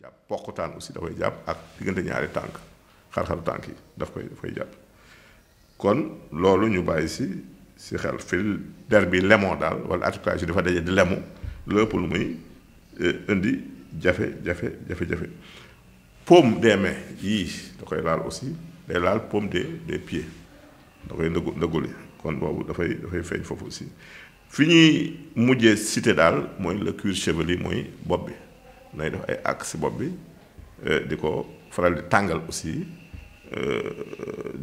jàpp poqutaan aussi da koy jàpp ak diggante ñaari tànk xar-xaru tànk yi daf koy jàpp kon loolu ñu bàyyi si xel fil der bi lemoo daal wala articulation dafa daje di lemu lépp lu muy indi jafe-jafe paume des mains yii da koy laal aussi day laal paume des pieds da koy ndëgguli kon boobu dafay feeñ foofu aussi fi ñuy mujjee cité daal mooy le cuir chevelu mooy bopp bi nay def ay ak si bopp bi di ko faral di tàngal aussi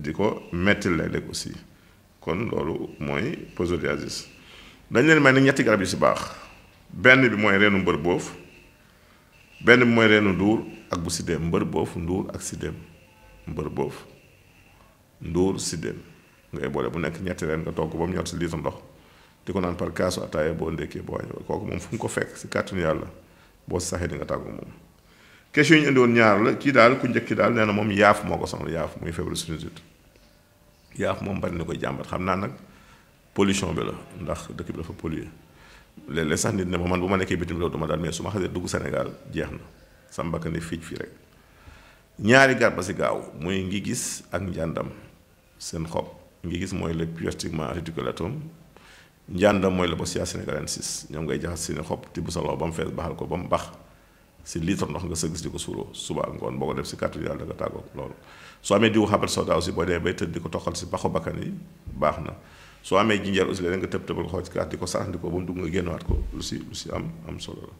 di ko metti léeg-léeg aussi kon loolu mooy psoriasis dañ leen may nag ñetti garab yu si baax benn bi mooy reenu mbër boof benn bi mooy reenu nduur ak bu siddéem mbër boof nduur ak siddéem mbër boof nduur siddéem ngay boole bu nekk ñetti reen nga togg ba mu ñor si litre ndox di ko naan par kaasu ataaya boo ndekkee boo wàññi kooku moom fu mu ko fekk si kàttanu yàlla boo saxee di nga tàggu moom question yi ñu indi woon ñaar la kii daal ku njëkk daal nee na moom yaaf moo ko sonal yaaf muy feebaru sinusite yaaf moom bari na koy jàmbat xam naa nag pollution bi la ndax dëkk bi dafa pollué léeg-léeg sax nit ne ma man bu ma nekkee bitim réew dama daal mais su ma xasee dugg Sénégal jeex na sama mbakk ne fii rek ñaari garab ba si gaaw muy ngi gis ak njàndam seen xob ngi gis mooy le Pyostigma reticulatum njàndam mooy le Boscia senegalensis ñoom ngay jaxas seeni xob tibb sa loxo ba mu fees baxal ko ba mu bax si litre ndox nga sëgg di ko suuroo suba ak ngoon boo ko def si kàttu yàlla nga tàggoo loolu soo amee diwu xabal soda aussi boo demee bay tëdd di ko toqal si baxu bakkan yi baax na soo amee jinjeer aussi léeg nga tëbal xool ci kaat di ko saraxndikoo ba mu dugg nga génnewaat ko lu si am solo la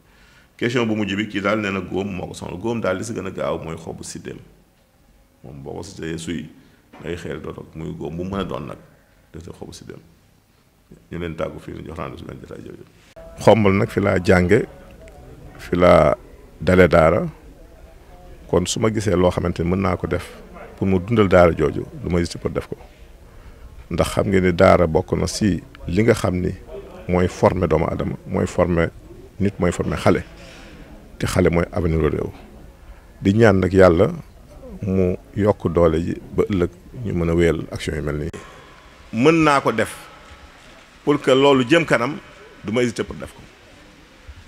question bu mujj bi kii daal nee na góom moo ko sonal góom daal li si gën a gaaw mooy xobu siddéem moom boo ko si teyee suy ngay xeeri dootoo muy góom bu mën a doon nag def xobu siddéem ñu leen tàggu fii ñu jox naa su leen jotaay jërëjëf xombal nag fi laa jànge fi laa dale daara kon su ma gisee loo xamante ni mën naa ko def pour mu dundal daara jooju lu ma hésité pour def ko ndax xam ngeen ni daara bokk na si li nga xam ni mooy former doomu adama mooy former nit mooy former xale te xale mooy avenir u réew di ñaan nag yàlla mu yokk doole ji ba ëllëg ñu mën a wéyal action yu mel nii. mën naa ko def pour que loolu jëm kanam du ma hésité pour def ko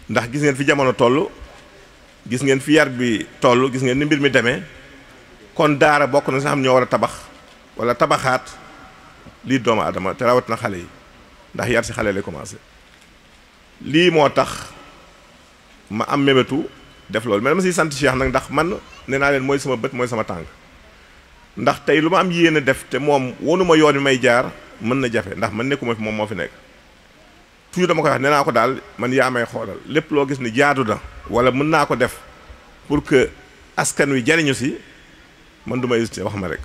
ndax gis ngeen fi jamono toll gis ngeen fi yar bi toll gis ngeen ni mbir mi demee kon daara bokk na sax xam ñoo war a tabax wala tabaxaat lii doomu adama te rawat na xale yi ndax yar si xale lay commencé lii moo tax ma am mébétu def loolu mais dama siy sant Cheikh nag ndax man nee naa leen mooy sama bët mooy sama tànk ndax tey lu ma am yéene def te moom wonuma yoon wi may jaar mën na jafe ndax man nekkuma fi moom moo fi nekk toujours dama koy wax nee naa ko daal man yaa may xoolal lépp loo gis ni jaadu na wala mën naa ko def pour que askan wi jariñu si man du ma hésité wax ma rek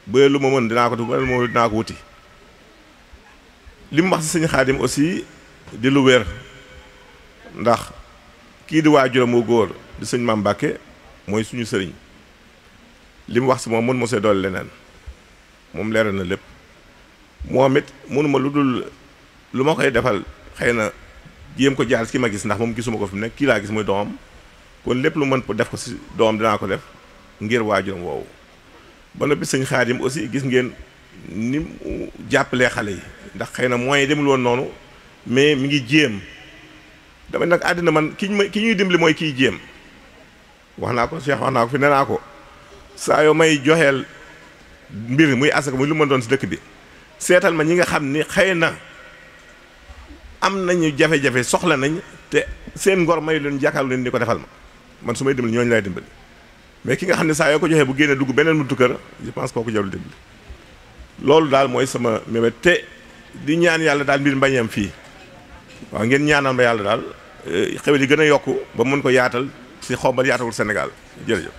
ba lu ma mën dinaa ko def ba lu ma dinaa ko wuti li mu wax si sëñ Xaadim aussi di lu wér ndax kii di waajuram wu góor di sëñ Maam Mbàkke mooy suñu sëriñ li mu wax si moom mën mosee doole leneen moom leeral na lépp moom it mënuma lu dul lu ma koy defal xëy na jéem ko jaar ki ma gis ndax moom gisuma ko fi mu nekk kii laa gis muy doomam kon lépp lu mën pour def ko si doomam dinaa ko def ngir waajuram woowu ba noppi sëñ Xaadim aussi gis ngeen ni mu jàppalee xale yi ndax xëy na moyens yi demul woon noonu mais mi ngi jéem dama nag àddina man ki ñuy dimbali mooy kiy jéem wax naa ko Cheikh wax naa ko fi nee naa ko saa yoo may joxeel mbir muy asaka muy lu ma doon si dëkk bi seetal ma ñi nga xam ni xëy na am nañu jafe-jafe soxla nañ te seen ngor may leen jàkkaarloo leen di ko defal ma man su may dimbali ñooñu lay dimbali mais ki nga xam ne saa yoo ko joxee bu génnee dugg beneen buntu kër je pense kooku jarul dimbali loolu daal mooy sama mébét te di ñaan yàlla daal mbir mbañeem fii waaw ngeen ñaanal ma yàlla daal xewet yi gën a yokku ba mën ko yaatal si Xombal yaatawul Sénégal jërëjëf